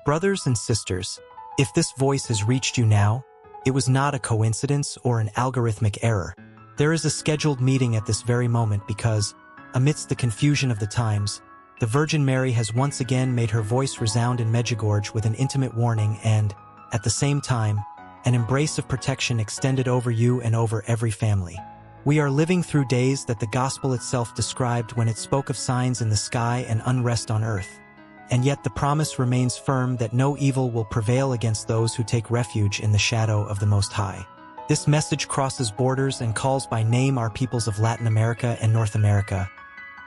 Brothers and sisters, if this voice has reached you now, it was not a coincidence or an algorithmic error. There is a scheduled meeting at this very moment because, amidst the confusion of the times, the Virgin Mary has once again made her voice resound in Medjugorje with an intimate warning and, at the same time, an embrace of protection extended over you and over every family. We are living through days that the Gospel itself described when it spoke of signs in the sky and unrest on earth. And yet the promise remains firm that no evil will prevail against those who take refuge in the shadow of the Most High. This message crosses borders and calls by name our peoples of Latin America and North America,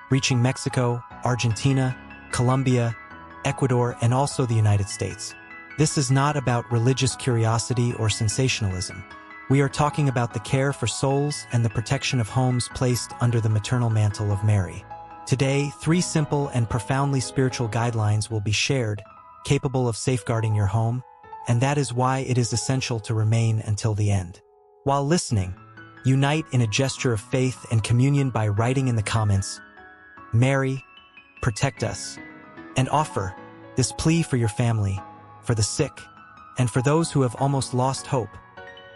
reaching Mexico, Argentina, Colombia, Ecuador, and also the United States. This is not about religious curiosity or sensationalism. We are talking about the care for souls and the protection of homes placed under the maternal mantle of Mary. Today, 3 simple and profoundly spiritual guidelines will be shared, capable of safeguarding your home, and that is why it is essential to remain until the end. While listening, unite in a gesture of faith and communion by writing in the comments, "Mary, protect us," and offer this plea for your family, for the sick, and for those who have almost lost hope.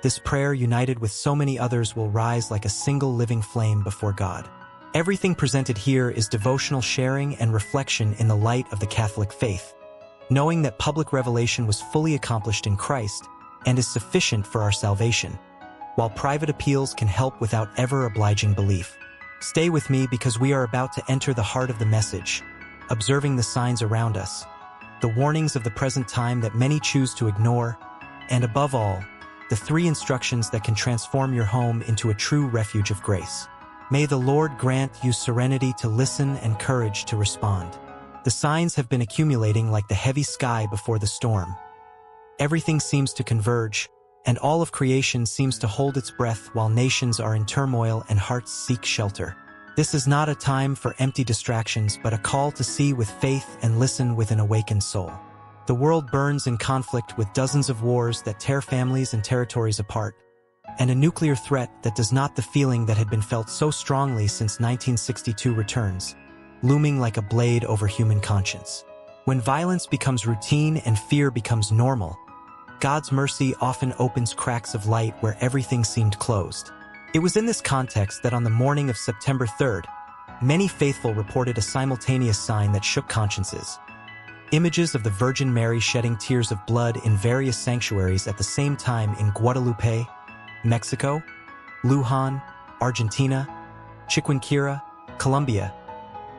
This prayer, united with so many others, will rise like a single living flame before God. Everything presented here is devotional sharing and reflection in the light of the Catholic faith, knowing that public revelation was fully accomplished in Christ and is sufficient for our salvation, while private appeals can help without ever obliging belief. Stay with me because we are about to enter the heart of the message, observing the signs around us, the warnings of the present time that many choose to ignore, and above all, the 3 instructions that can transform your home into a true refuge of grace. May the Lord grant you serenity to listen and courage to respond. The signs have been accumulating like the heavy sky before the storm. Everything seems to converge, and all of creation seems to hold its breath while nations are in turmoil and hearts seek shelter. This is not a time for empty distractions, but a call to see with faith and listen with an awakened soul. The world burns in conflict with dozens of wars that tear families and territories apart, and a nuclear threat that does not the feeling that had been felt so strongly since 1962 returns, looming like a blade over human conscience. When violence becomes routine and fear becomes normal, God's mercy often opens cracks of light where everything seemed closed. It was in this context that on the morning of September 3rd, many faithful reported a simultaneous sign that shook consciences. Images of the Virgin Mary shedding tears of blood in various sanctuaries at the same time in Guadalupe, Mexico, Luján, Argentina, Chiquinquirá, Colombia,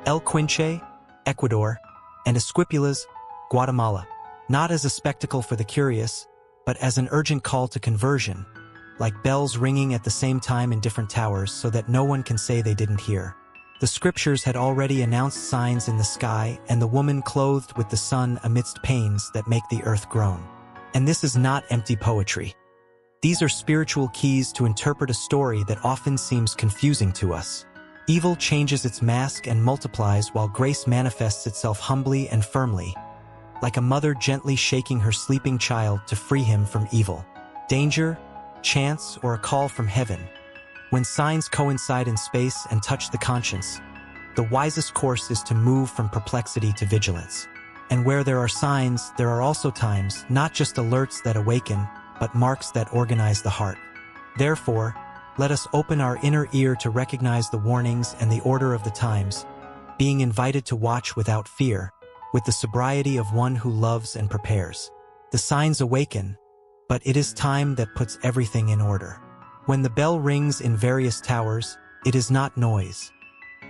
El Quinche, Ecuador, and Esquipulas, Guatemala, not as a spectacle for the curious, but as an urgent call to conversion, like bells ringing at the same time in different towers so that no one can say they didn't hear. The scriptures had already announced signs in the sky and the woman clothed with the sun amidst pains that make the earth groan. And this is not empty poetry. These are spiritual keys to interpret a story that often seems confusing to us. Evil changes its mask and multiplies while grace manifests itself humbly and firmly, like a mother gently shaking her sleeping child to free him from evil. Danger, chance, or a call from heaven. When signs coincide in space and touch the conscience, the wisest course is to move from perplexity to vigilance. And where there are signs, there are also times, not just alerts that awaken, but marks that organize the heart. Therefore, let us open our inner ear to recognize the warnings and the order of the times, being invited to watch without fear, with the sobriety of one who loves and prepares. The signs awaken, but it is time that puts everything in order. When the bell rings in various towers, it is not noise.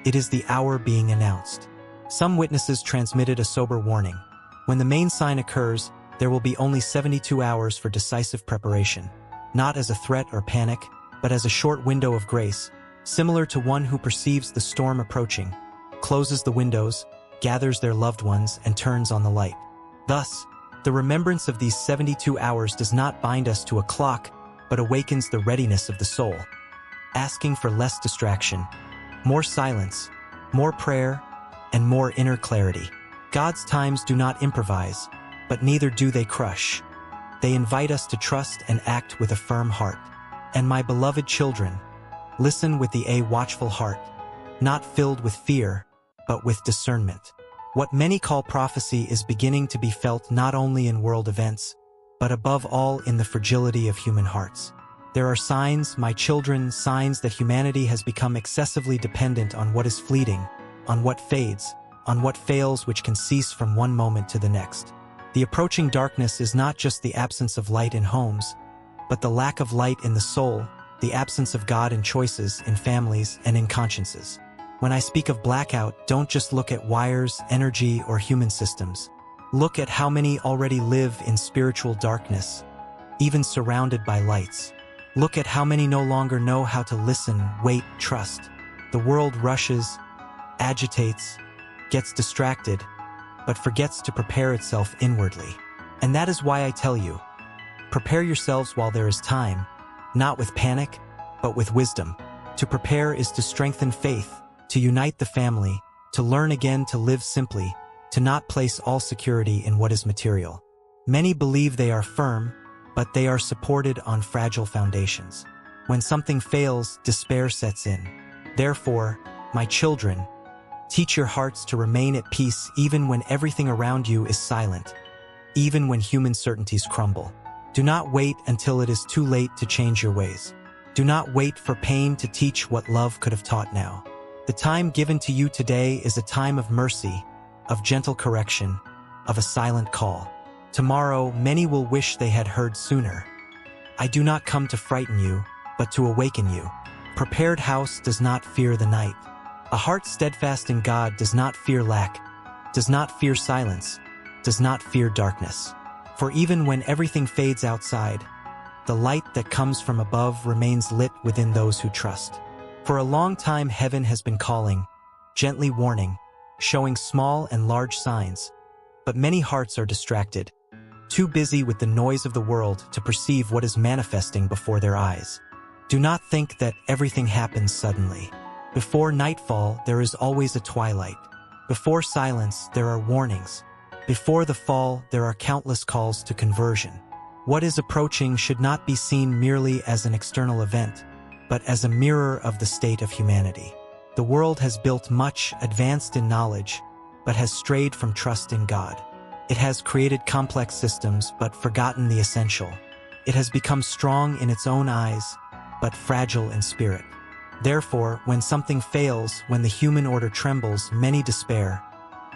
It is the hour being announced. Some witnesses transmitted a sober warning. When the main sign occurs, there will be only 72 hours for decisive preparation, not as a threat or panic, but as a short window of grace, similar to one who perceives the storm approaching, closes the windows, gathers their loved ones, and turns on the light. Thus, the remembrance of these 72 hours does not bind us to a clock, but awakens the readiness of the soul, asking for less distraction, more silence, more prayer, and more inner clarity. God's times do not improvise, but neither do they crush. They invite us to trust and act with a firm heart. And my beloved children, listen with the watchful heart, not filled with fear, but with discernment. What many call prophecy is beginning to be felt not only in world events, but above all in the fragility of human hearts. There are signs, my children, signs that humanity has become excessively dependent on what is fleeting, on what fades, on what fails, which can cease from one moment to the next. The approaching darkness is not just the absence of light in homes, but the lack of light in the soul, the absence of God in choices, in families, and in consciences. When I speak of blackout, don't just look at wires, energy, or human systems. Look at how many already live in spiritual darkness, even surrounded by lights. Look at how many no longer know how to listen, wait, trust. The world rushes, agitates, gets distracted, but forgets to prepare itself inwardly. And that is why I tell you, prepare yourselves while there is time, not with panic, but with wisdom. To prepare is to strengthen faith, to unite the family, to learn again to live simply, to not place all security in what is material. Many believe they are firm, but they are supported on fragile foundations. When something fails, despair sets in. Therefore, my children, teach your hearts to remain at peace even when everything around you is silent, even when human certainties crumble. Do not wait until it is too late to change your ways. Do not wait for pain to teach what love could have taught now. The time given to you today is a time of mercy, of gentle correction, of a silent call. Tomorrow, many will wish they had heard sooner. I do not come to frighten you, but to awaken you. Prepared house does not fear the night. A heart steadfast in God does not fear lack, does not fear silence, does not fear darkness. For even when everything fades outside, the light that comes from above remains lit within those who trust. For a long time heaven has been calling, gently warning, showing small and large signs, but many hearts are distracted, too busy with the noise of the world to perceive what is manifesting before their eyes. Do not think that everything happens suddenly. Before nightfall, there is always a twilight. Before silence, there are warnings. Before the fall, there are countless calls to conversion. What is approaching should not be seen merely as an external event, but as a mirror of the state of humanity. The world has built much, advanced in knowledge, but has strayed from trust in God. It has created complex systems, but forgotten the essential. It has become strong in its own eyes, but fragile in spirit. Therefore, when something fails, when the human order trembles, many despair,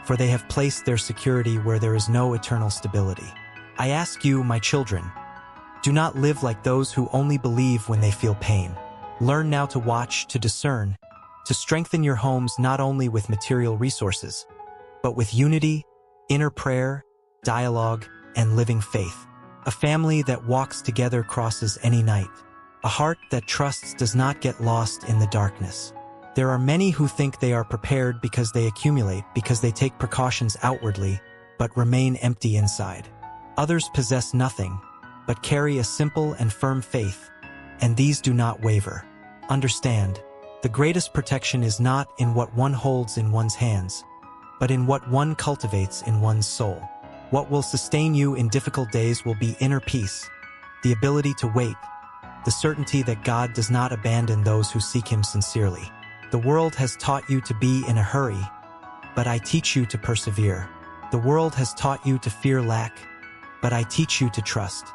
for they have placed their security where there is no eternal stability. I ask you, my children, do not live like those who only believe when they feel pain. Learn now to watch, to discern, to strengthen your homes not only with material resources, but with unity, inner prayer, dialogue, and living faith. A family that walks together crosses any night. A heart that trusts does not get lost in the darkness. There are many who think they are prepared because they accumulate, because they take precautions outwardly, but remain empty inside. Others possess nothing, but carry a simple and firm faith, and these do not waver. Understand, the greatest protection is not in what one holds in one's hands, but in what one cultivates in one's soul. What will sustain you in difficult days will be inner peace, the ability to wait, the certainty that God does not abandon those who seek Him sincerely. The world has taught you to be in a hurry, but I teach you to persevere. The world has taught you to fear lack, but I teach you to trust.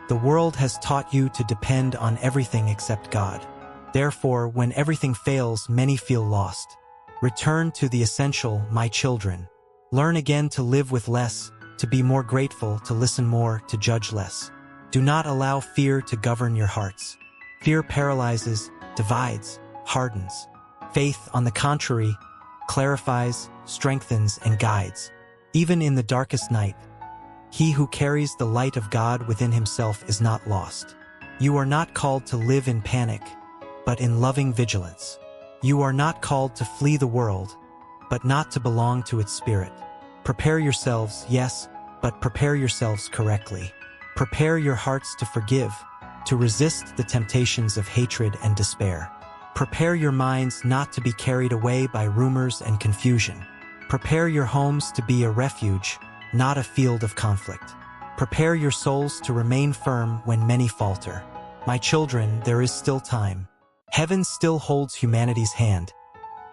The world has taught you to depend on everything except God. Therefore, when everything fails, many feel lost. Return to the essential, my children. Learn again to live with less, to be more grateful, to listen more, to judge less. Do not allow fear to govern your hearts. Fear paralyzes, divides, hardens. Faith, on the contrary, clarifies, strengthens, and guides. Even in the darkest night, he who carries the light of God within himself is not lost. You are not called to live in panic, but in loving vigilance. You are not called to flee the world, but not to belong to its spirit. Prepare yourselves, yes, but prepare yourselves correctly. Prepare your hearts to forgive, to resist the temptations of hatred and despair. Prepare your minds not to be carried away by rumors and confusion. Prepare your homes to be a refuge, not a field of conflict. Prepare your souls to remain firm when many falter. My children, there is still time. Heaven still holds humanity's hand,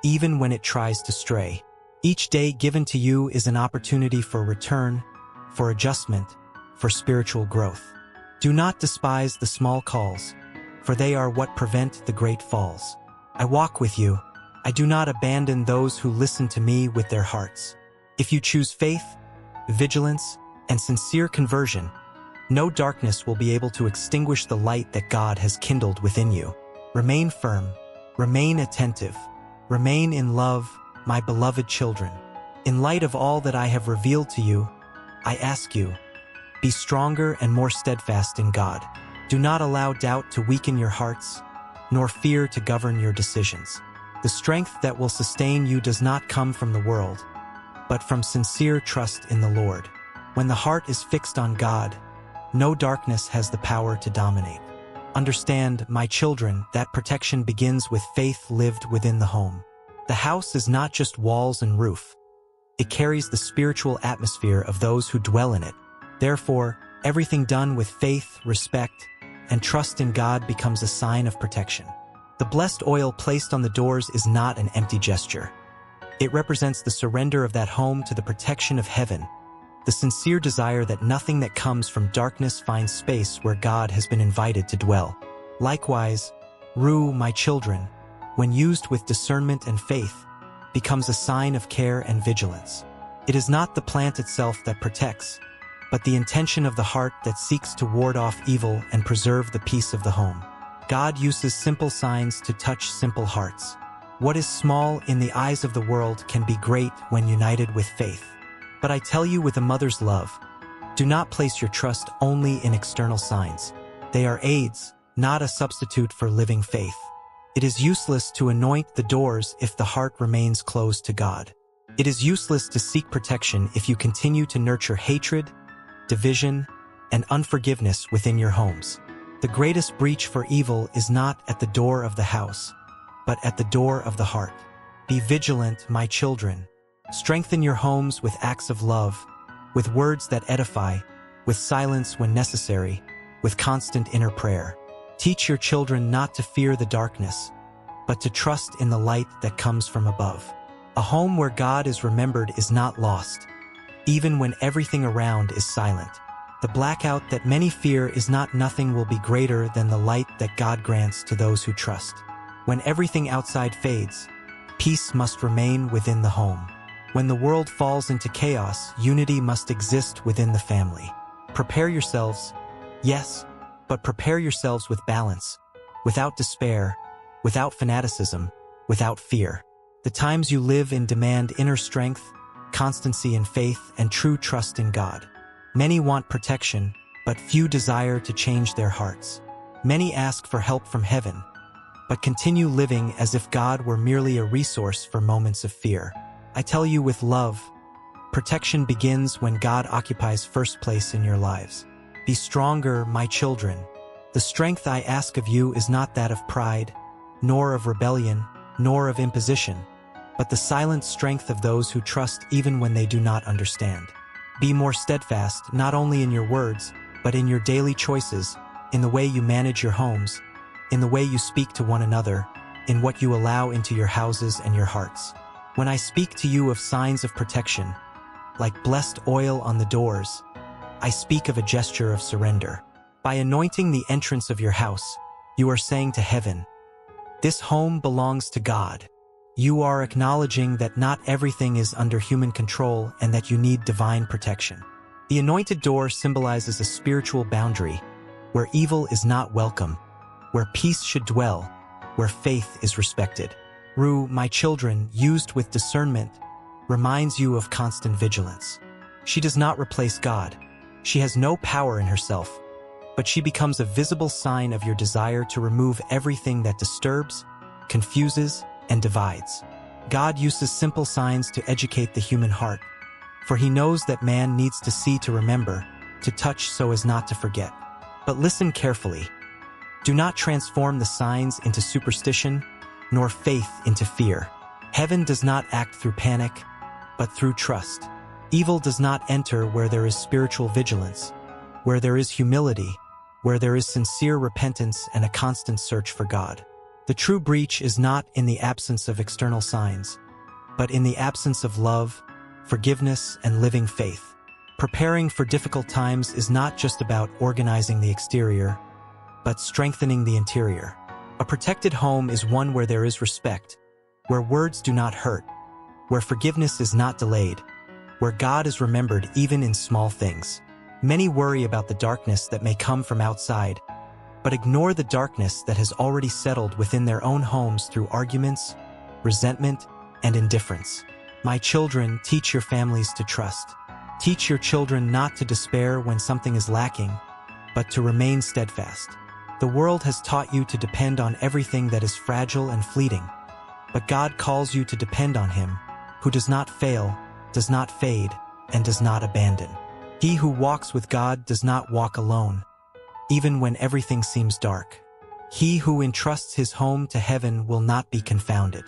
even when it tries to stray. Each day given to you is an opportunity for return, for adjustment, for spiritual growth. Do not despise the small calls, for they are what prevent the great falls. I walk with you. I do not abandon those who listen to me with their hearts. If you choose faith, vigilance, and sincere conversion, no darkness will be able to extinguish the light that God has kindled within you. Remain firm, remain attentive, remain in love, my beloved children. In light of all that I have revealed to you, I ask you, be stronger and more steadfast in God. Do not allow doubt to weaken your hearts, nor fear to govern your decisions. The strength that will sustain you does not come from the world, but from sincere trust in the Lord. When the heart is fixed on God, no darkness has the power to dominate. Understand, my children, that protection begins with faith lived within the home. The house is not just walls and roof. It carries the spiritual atmosphere of those who dwell in it. Therefore, everything done with faith, respect, and trust in God becomes a sign of protection. The blessed oil placed on the doors is not an empty gesture. It represents the surrender of that home to the protection of heaven, the sincere desire that nothing that comes from darkness finds space where God has been invited to dwell. Likewise, rue, my children, when used with discernment and faith, becomes a sign of care and vigilance. It is not the plant itself that protects, but the intention of the heart that seeks to ward off evil and preserve the peace of the home. God uses simple signs to touch simple hearts. What is small in the eyes of the world can be great when united with faith. But I tell you with a mother's love, do not place your trust only in external signs. They are aids, not a substitute for living faith. It is useless to anoint the doors if the heart remains closed to God. It is useless to seek protection if you continue to nurture hatred, division, and unforgiveness within your homes. The greatest breach for evil is not at the door of the house, but at the door of the heart. Be vigilant, my children. Strengthen your homes with acts of love, with words that edify, with silence when necessary, with constant inner prayer. Teach your children not to fear the darkness, but to trust in the light that comes from above. A home where God is remembered is not lost, even when everything around is silent. The blackout that many fear is not nothing will be greater than the light that God grants to those who trust. When everything outside fades, peace must remain within the home. When the world falls into chaos, unity must exist within the family. Prepare yourselves, yes, but prepare yourselves with balance, without despair, without fanaticism, without fear. The times you live in demand inner strength, constancy in faith, and true trust in God. Many want protection, but few desire to change their hearts. Many ask for help from heaven, but continue living as if God were merely a resource for moments of fear. I tell you with love, protection begins when God occupies first place in your lives. Be stronger, my children. The strength I ask of you is not that of pride, nor of rebellion, nor of imposition, but the silent strength of those who trust even when they do not understand. Be more steadfast, not only in your words, but in your daily choices, in the way you manage your homes, in the way you speak to one another, in what you allow into your houses and your hearts. When I speak to you of signs of protection, like blessed oil on the doors, I speak of a gesture of surrender. By anointing the entrance of your house, you are saying to heaven, this home belongs to God. You are acknowledging that not everything is under human control and that you need divine protection. The anointed door symbolizes a spiritual boundary, where evil is not welcome, where peace should dwell, where faith is respected. Rue, my children, used with discernment, reminds you of constant vigilance. She does not replace God. She has no power in herself, but she becomes a visible sign of your desire to remove everything that disturbs, confuses, and divides. God uses simple signs to educate the human heart, for he knows that man needs to see to remember, to touch so as not to forget. But listen carefully. Do not transform the signs into superstition, nor faith into fear. Heaven does not act through panic, but through trust. Evil does not enter where there is spiritual vigilance, where there is humility, where there is sincere repentance and a constant search for God. The true breach is not in the absence of external signs, but in the absence of love, forgiveness, and living faith. Preparing for difficult times is not just about organizing the exterior, but strengthening the interior. A protected home is one where there is respect, where words do not hurt, where forgiveness is not delayed, where God is remembered even in small things. Many worry about the darkness that may come from outside, but ignore the darkness that has already settled within their own homes through arguments, resentment, and indifference. My children, teach your families to trust. Teach your children not to despair when something is lacking, but to remain steadfast. The world has taught you to depend on everything that is fragile and fleeting, but God calls you to depend on Him, who does not fail, does not fade, and does not abandon. He who walks with God does not walk alone, even when everything seems dark. He who entrusts his home to heaven will not be confounded.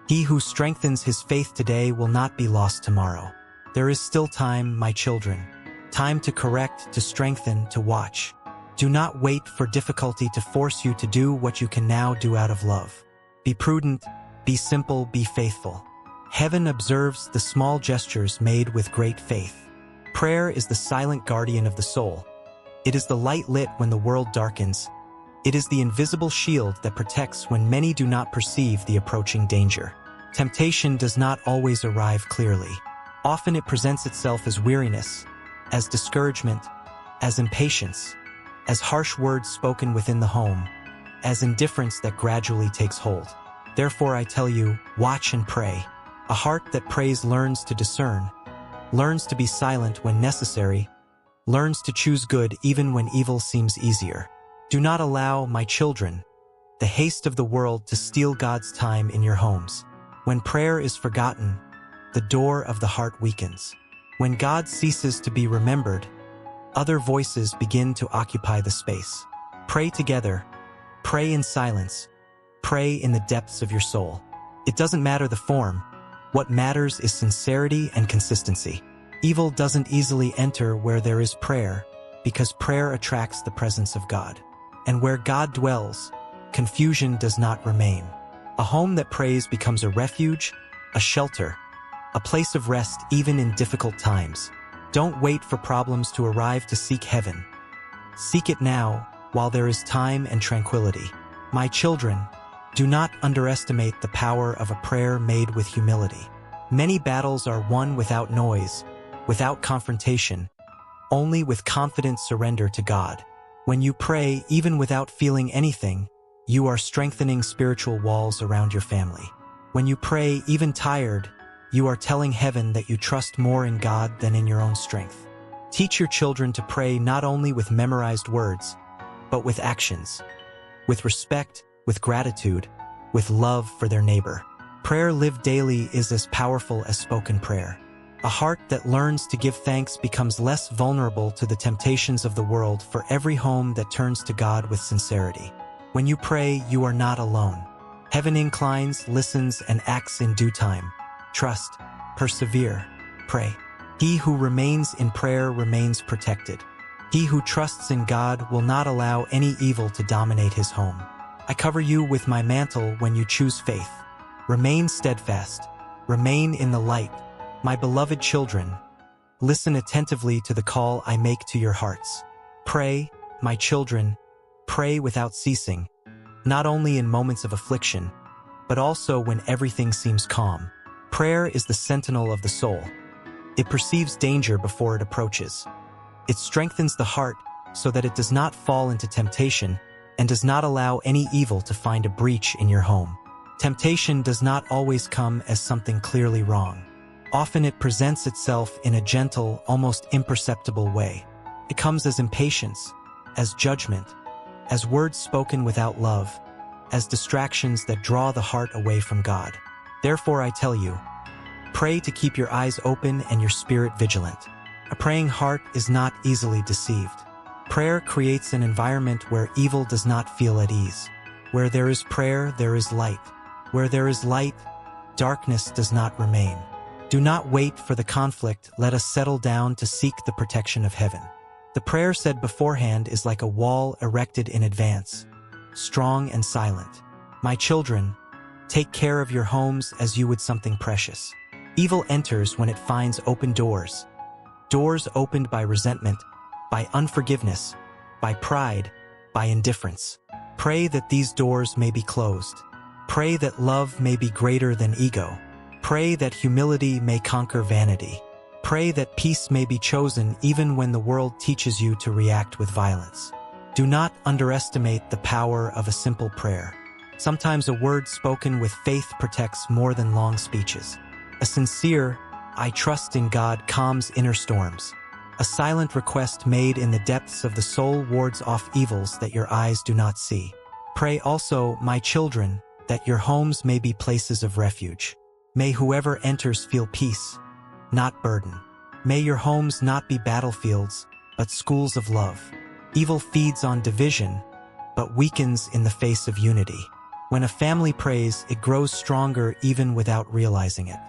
He who strengthens his faith today will not be lost tomorrow. There is still time, my children. Time to correct, to strengthen, to watch. Do not wait for difficulty to force you to do what you can now do out of love. Be prudent, be simple, be faithful. Heaven observes the small gestures made with great faith. Prayer is the silent guardian of the soul. It is the light lit when the world darkens. It is the invisible shield that protects when many do not perceive the approaching danger. Temptation does not always arrive clearly. Often it presents itself as weariness, as discouragement, as impatience, as harsh words spoken within the home, as indifference that gradually takes hold. Therefore I tell you, watch and pray. A heart that prays learns to discern, learns to be silent when necessary, learns to choose good even when evil seems easier. Do not allow, my children, the haste of the world to steal God's time in your homes. When prayer is forgotten, the door of the heart weakens. When God ceases to be remembered, other voices begin to occupy the space. Pray together, pray in silence, pray in the depths of your soul. It doesn't matter the form. What matters is sincerity and consistency. Evil doesn't easily enter where there is prayer, because prayer attracts the presence of God. And where God dwells, confusion does not remain. A home that prays becomes a refuge, a shelter, a place of rest even in difficult times. Don't wait for problems to arrive to seek heaven. Seek it now, while there is time and tranquility. My children, do not underestimate the power of a prayer made with humility. Many battles are won without noise, without confrontation, only with confident surrender to God. When you pray, even without feeling anything, you are strengthening spiritual walls around your family. When you pray, even tired, you are telling heaven that you trust more in God than in your own strength. Teach your children to pray not only with memorized words, but with actions, with respect, with gratitude, with love for their neighbor. Prayer lived daily is as powerful as spoken prayer. A heart that learns to give thanks becomes less vulnerable to the temptations of the world for every home that turns to God with sincerity. When you pray, you are not alone. Heaven inclines, listens, and acts in due time. Trust, persevere, pray. He who remains in prayer remains protected. He who trusts in God will not allow any evil to dominate his home. I cover you with my mantle when you choose faith. Remain steadfast. Remain in the light. My beloved children, listen attentively to the call I make to your hearts. Pray, my children, pray without ceasing, not only in moments of affliction, but also when everything seems calm. Prayer is the sentinel of the soul. It perceives danger before it approaches. It strengthens the heart so that it does not fall into temptation and does not allow any evil to find a breach in your home. Temptation does not always come as something clearly wrong. Often it presents itself in a gentle, almost imperceptible way. It comes as impatience, as judgment, as words spoken without love, as distractions that draw the heart away from God. Therefore I tell you, pray to keep your eyes open and your spirit vigilant. A praying heart is not easily deceived. Prayer creates an environment where evil does not feel at ease. Where there is prayer, there is light. Where there is light, darkness does not remain. Do not wait for the conflict, let us settle down to seek the protection of heaven. The prayer said beforehand is like a wall erected in advance, strong and silent. My children, take care of your homes as you would something precious. Evil enters when it finds open doors. Doors opened by resentment, by unforgiveness, by pride, by indifference. Pray that these doors may be closed. Pray that love may be greater than ego. Pray that humility may conquer vanity. Pray that peace may be chosen even when the world teaches you to react with violence. Do not underestimate the power of a simple prayer. Sometimes a word spoken with faith protects more than long speeches. A sincere, "I trust in God," calms inner storms. A silent request made in the depths of the soul wards off evils that your eyes do not see. Pray also, my children, that your homes may be places of refuge. May whoever enters feel peace, not burden. May your homes not be battlefields, but schools of love. Evil feeds on division, but weakens in the face of unity. When a family prays, it grows stronger even without realizing it.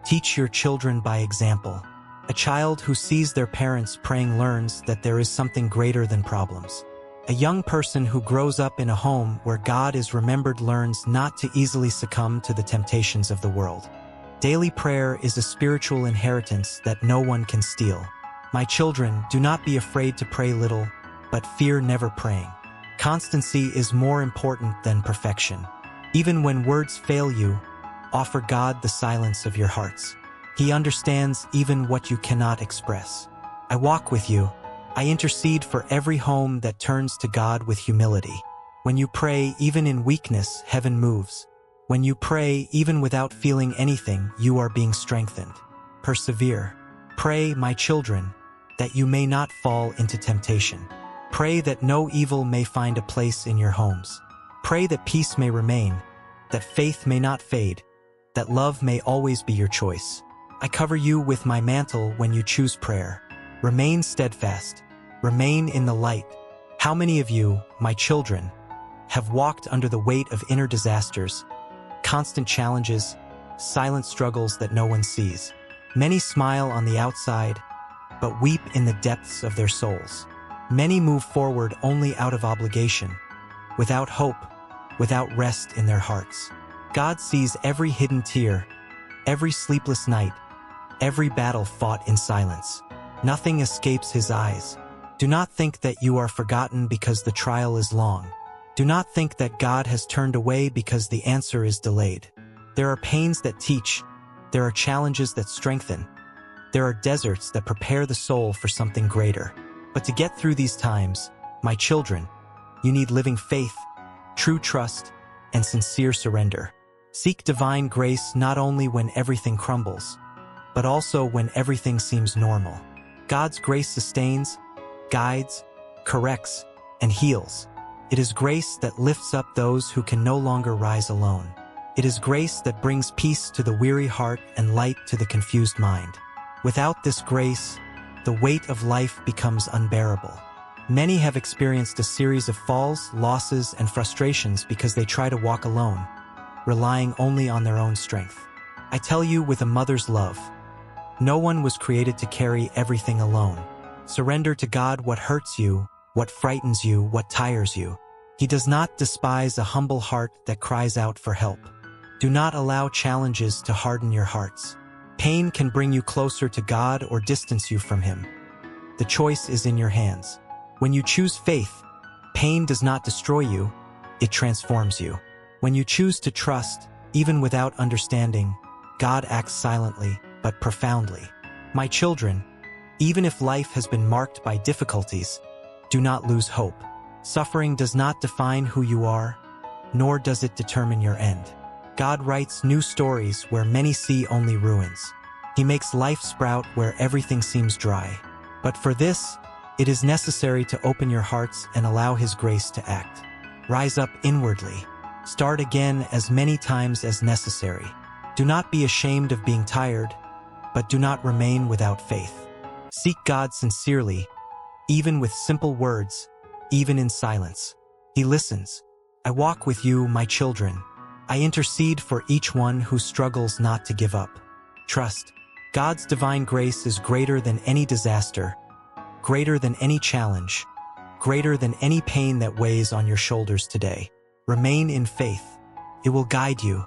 Teach your children by example. A child who sees their parents praying learns that there is something greater than problems. A young person who grows up in a home where God is remembered learns not to easily succumb to the temptations of the world. Daily prayer is a spiritual inheritance that no one can steal. My children, do not be afraid to pray little, but fear never praying. Constancy is more important than perfection. Even when words fail you, offer God the silence of your hearts. He understands even what you cannot express. I walk with you. I intercede for every home that turns to God with humility. When you pray, even in weakness, heaven moves. When you pray, even without feeling anything, you are being strengthened. Persevere. Pray, my children, that you may not fall into temptation. Pray that no evil may find a place in your homes. Pray that peace may remain, that faith may not fade, that love may always be your choice. I cover you with my mantle when you choose prayer. Remain steadfast. Remain in the light. How many of you, my children, have walked under the weight of inner disasters, constant challenges, silent struggles that no one sees? Many smile on the outside, but weep in the depths of their souls. Many move forward only out of obligation, without hope, without rest in their hearts. God sees every hidden tear, every sleepless night, every battle fought in silence. Nothing escapes his eyes. Do not think that you are forgotten because the trial is long. Do not think that God has turned away because the answer is delayed. There are pains that teach. There are challenges that strengthen. There are deserts that prepare the soul for something greater. But to get through these times, my children, you need living faith, true trust, and sincere surrender. Seek divine grace not only when everything crumbles, but also when everything seems normal. God's grace sustains, guides, corrects, and heals. It is grace that lifts up those who can no longer rise alone. It is grace that brings peace to the weary heart and light to the confused mind. Without this grace, the weight of life becomes unbearable. Many have experienced a series of falls, losses, and frustrations because they try to walk alone, relying only on their own strength. I tell you with a mother's love, no one was created to carry everything alone. Surrender to God what hurts you, what frightens you, what tires you. He does not despise a humble heart that cries out for help. Do not allow challenges to harden your hearts. Pain can bring you closer to God or distance you from Him. The choice is in your hands. When you choose faith, pain does not destroy you, it transforms you. When you choose to trust, even without understanding, God acts silently, but profoundly. My children, even if life has been marked by difficulties, do not lose hope. Suffering does not define who you are, nor does it determine your end. God writes new stories where many see only ruins. He makes life sprout where everything seems dry. But for this, it is necessary to open your hearts and allow His grace to act. Rise up inwardly. Start again as many times as necessary. Do not be ashamed of being tired, but do not remain without faith. Seek God sincerely, even with simple words, even in silence. He listens. I walk with you, my children. I intercede for each one who struggles not to give up. Trust. God's divine grace is greater than any disaster, greater than any challenge, greater than any pain that weighs on your shoulders today. Remain in faith. It will guide you,